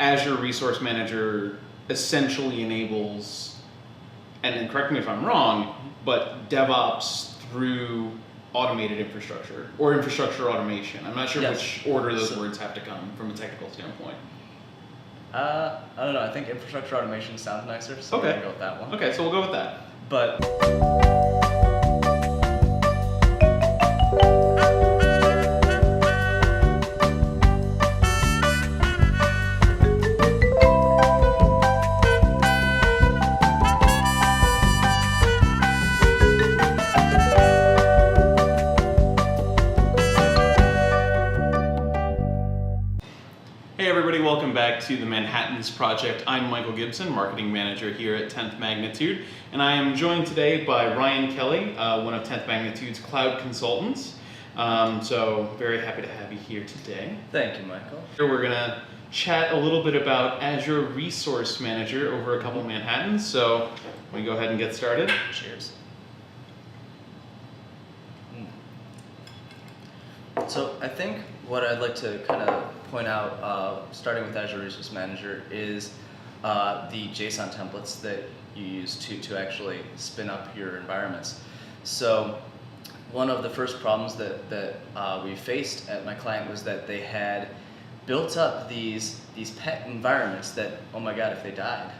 Azure Resource Manager essentially enables, and correct me if I'm wrong, but DevOps through automated infrastructure or infrastructure automation. I'm not sure which order those words have to come from a technical standpoint. I don't know. I think infrastructure automation sounds nicer, so we're gonna go with that one. Okay, so we'll go with that. But Hey everybody, welcome back to the Manhattans Project. I'm Michael Gibson, Marketing Manager here at 10th Magnitude, and I am joined today by Ryan Kelly, one of 10th Magnitude's cloud consultants. So very happy to have you here today. thank you, Michael. We're gonna chat a little bit about Azure Resource Manager over a couple Manhattans, so we go ahead and get started. Cheers. So I think what I'd like to kind of point out, starting with Azure Resource Manager, is the JSON templates that you use to actually spin up your environments. So one of the first problems that we faced at my client was that they had built up these pet environments that, oh my God, if they died,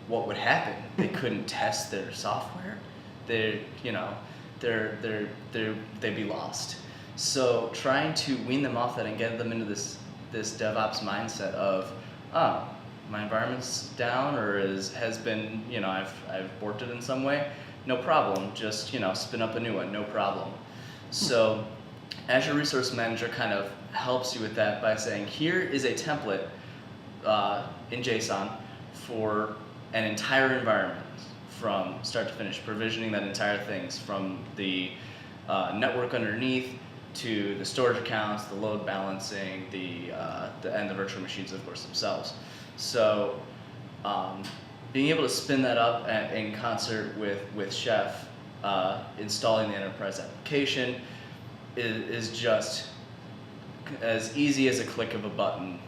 what would happen? They couldn't test their software. They'd be lost. So trying to wean them off that and get them into this DevOps mindset of, oh, my environment's down or has been, I've borked it in some way, no problem, just, spin up a new one, no problem. So Azure Resource Manager kind of helps you with that by saying, here is a template in JSON for an entire environment from start to finish, provisioning that entire things from the network underneath to the storage accounts, the load balancing, and the virtual machines, of course, themselves. So being able to spin that up in concert with Chef, installing the enterprise application is just as easy as a click of a button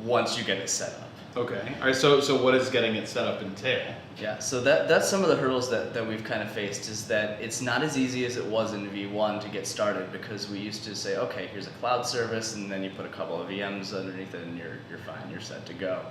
once you get it set up. Okay. All right. So what does getting it set up entail? Yeah. So that's some of the hurdles that we've kind of faced, is that it's not as easy as it was in V1 to get started, because we used to say, okay, here's a cloud service, and then you put a couple of VMs underneath it, and you're fine. You're set to go.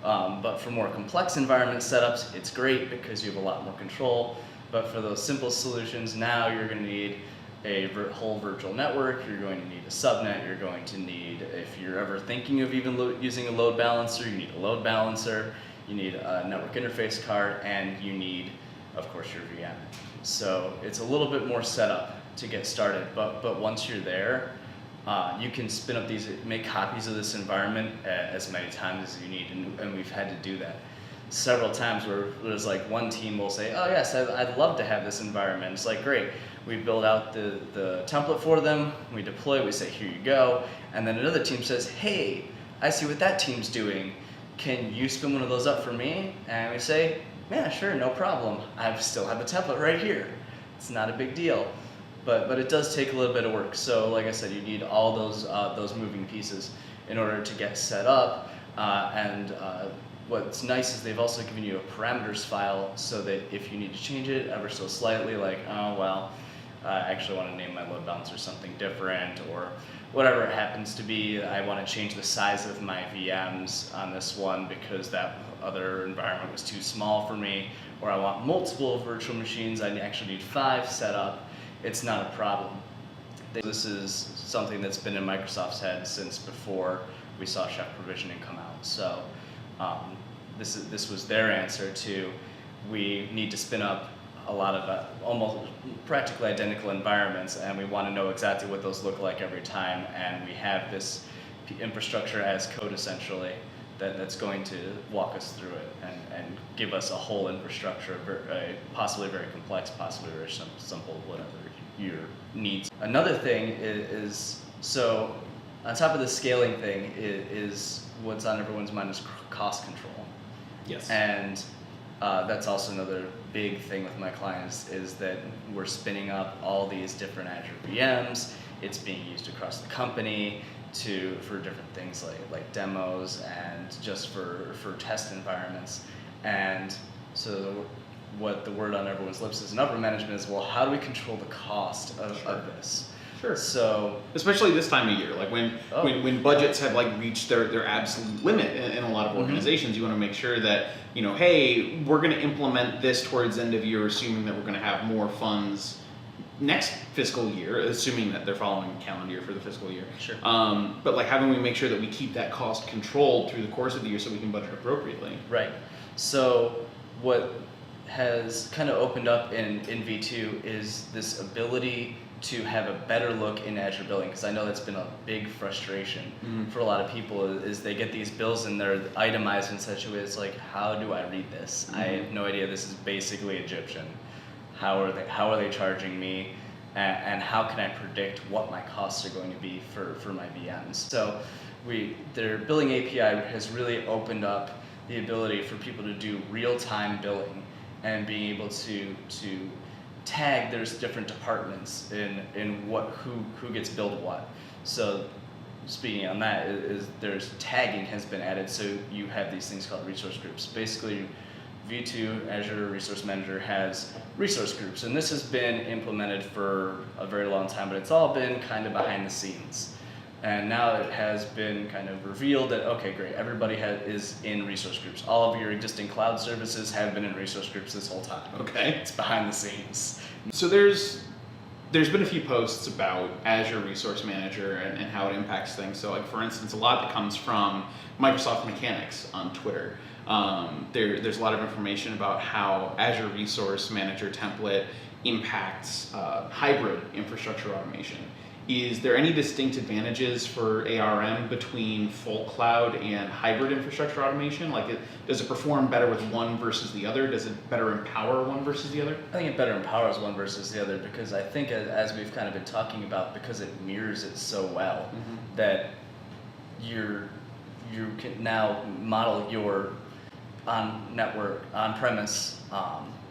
But for more complex environment setups, it's great because you have a lot more control. But for those simple solutions, now you're going to need a whole virtual network, you're going to need a subnet, you're going to need, if you're ever thinking of even using a load balancer, you need a load balancer, you need a network interface card, and you need, of course, your VM. So it's a little bit more setup to get started, but once you're there, you can spin up make copies of this environment as many times as you need, and we've had to do that several times, where there's like one team will say, oh yes, I'd love to have this environment. It's like, great. We build out the template for them, we deploy, we say, here you go. And then another team says, hey, I see what that team's doing. Can you spin one of those up for me? And we say, yeah, sure, no problem. I still have the template right here. It's not a big deal. But it does take a little bit of work. So like I said, you need all those moving pieces in order to get set up. What's nice is they've also given you a parameters file, so that if you need to change it ever so slightly, like, oh, well, I actually want to name my load balancer something different, or whatever it happens to be, I want to change the size of my VMs on this one because that other environment was too small for me, or I want multiple virtual machines, I actually need 5 set up, it's not a problem. This is something that's been in Microsoft's head since before we saw Chef provisioning come out. So this was their answer to, we need to spin up a lot of almost practically identical environments, and we want to know exactly what those look like every time, and we have this infrastructure as code essentially that's going to walk us through it and give us a whole infrastructure, possibly very complex, possibly very simple, whatever your needs. Another thing is, so on top of the scaling thing is what's on everyone's mind is cost control. Yes. And that's also another big thing with my clients, is that we're spinning up all these different Azure VMs. It's being used across the company. for different things like demos and just for test environments. And so what the word on everyone's lips is in upper management is, well, how do we control the cost of this? Sure. So especially this time of year, like when budgets have like reached their absolute limit in a lot of organizations, you want to make sure that, you know, hey, we're going to implement this towards the end of year, assuming that we're going to have more funds next fiscal year, assuming that they're following the calendar year for the fiscal year. Sure. But like, how do we make sure that we keep that cost controlled through the course of the year so we can budget appropriately? Right. So what has kind of opened up in V2 is this ability to have a better look in Azure billing, because I know that's been a big frustration for a lot of people is they get these bills and they're itemized in such a way it's like, how do I read this? I have no idea. This is basically Egyptian. How are they charging me, and how can I predict what my costs are going to be for my VMs? So their billing API has really opened up the ability for people to do real-time billing and being able to tag there's different departments in who gets billed what. So speaking on that is there's tagging has been added, so you have these things called resource groups. Basically V2 Azure Resource Manager has resource groups, and this has been implemented for a very long time, but it's all been kind of behind the scenes. And now it has been kind of revealed that, okay, great, everybody is in resource groups. All of your existing cloud services have been in resource groups this whole time. Okay. It's behind the scenes. So there's been a few posts about Azure Resource Manager and how it impacts things. So like, for instance, a lot that comes from Microsoft Mechanics on Twitter. There's a lot of information about how Azure Resource Manager template impacts hybrid infrastructure automation. Is there any distinct advantages for ARM between full cloud and hybrid infrastructure automation? Like, does it perform better with one versus the other? Does it better empower one versus the other? I think it better empowers one versus the other, because I think as we've kind of been talking about, because it mirrors it so well, that you can now model your on-premise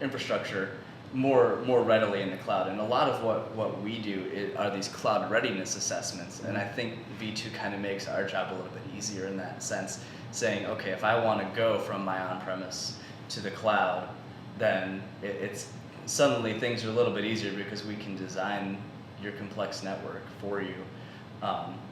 infrastructure more readily in the cloud. And a lot of what we do are these cloud readiness assessments, and I think V2 kind of makes our job a little bit easier in that sense, saying, okay, if I want to go from my on-premise to the cloud, then it's suddenly things are a little bit easier, because we can design your complex network for you,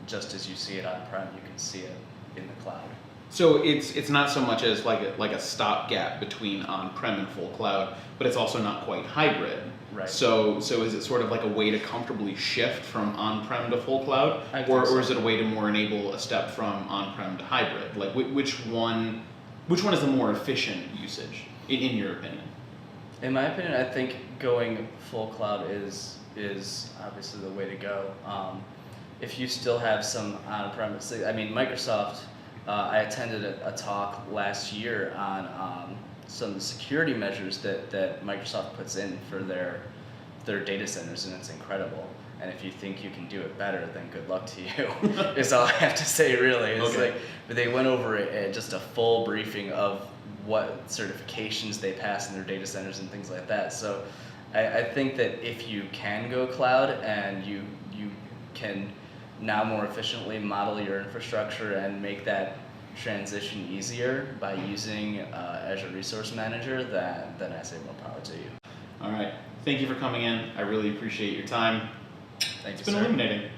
just as you see it on-prem, you can see it in the cloud. So it's not so much as like a stopgap between on-prem and full cloud, but it's also not quite hybrid. Right. So is it sort of like a way to comfortably shift from on-prem to full cloud, or is it a way to more enable a step from on-prem to hybrid? Like which one is the more efficient usage in your opinion? In my opinion, I think going full cloud is obviously the way to go. If you still have some on-premise, I mean, Microsoft. I attended a talk last year on some security measures that Microsoft puts in for their data centers, and it's incredible. And if you think you can do it better, then good luck to you, is all I have to say, really. It's okay. But they went over just a full briefing of what certifications they pass in their data centers and things like that. So I think that if you can go cloud and you can now more efficiently model your infrastructure and make that transition easier by using Azure Resource Manager, then I say more power to you. All right. Thank you for coming in. I really appreciate your time. Thank you, It's been sir. illuminating.